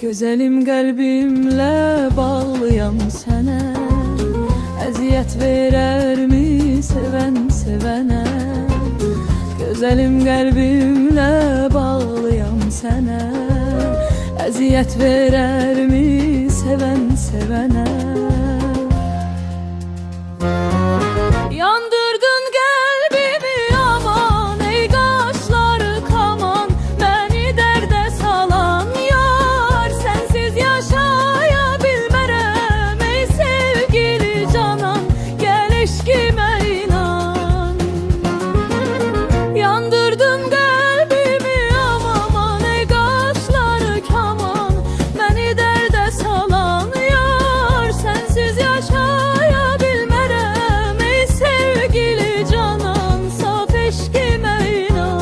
Güzelim kalbimle bağlıyam sənə, əziyyət verərmi sevən sevənə? Güzelim kalbimle bağlıyam sənə, əziyyət verərmi sevən sevənə? Yandırdın kalbimi aman, ey qaşları kaman, beni dərdə salan yar, sensiz yaşaya bilmərəm ey sevgili canan, gel eşkimə inan. Yandırdın kalbimi aman, ey qaşları kaman, beni dərdə salan yar, sensiz yaşaya bilmərəm ey sevgili canan, saf eşkimə inan.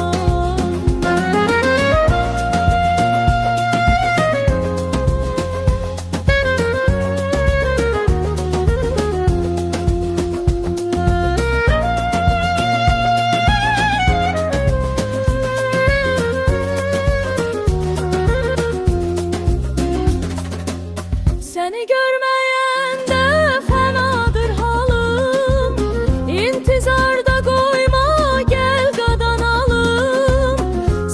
Seni görmeyende fenadır halım, İntizarda koyma gel qadanalım.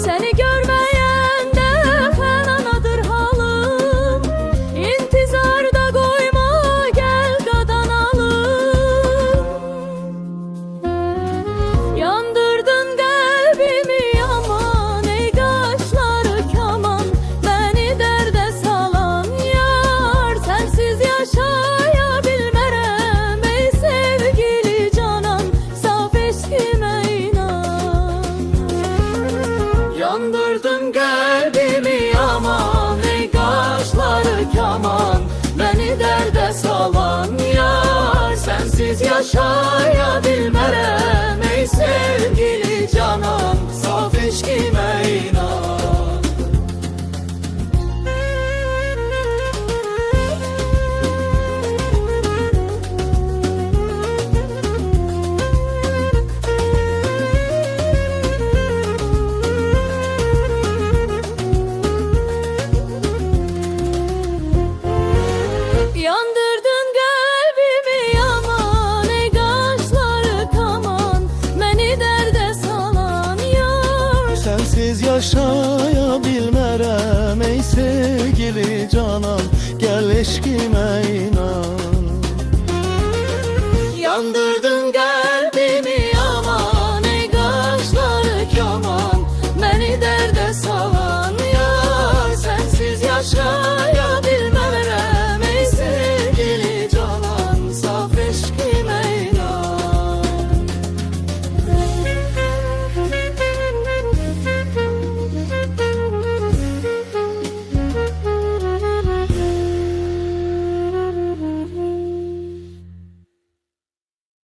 Seni görmeyende fenadır halım, İntizarda koyma gel qadanalım. Yandırdın kalbimi aman, ey qaşları kaman, beni dərdə salan yar, sensiz yaşaya bilmərəm ey sevgili canan, saf eşkimə inan. Yandırdın kalbimi aman, ey qaşları kaman, beni dərdə salan yar, sensiz yaşaya bilmərəm ey sevgili canan, saf eşkimə inan. Yandırdın kalbimi aman, ey qaşları kaman, beni dərdə salan yar, Sensiz yaşaya bilmərəm ey sevgili canan, gel eşkimə inan. yandırdın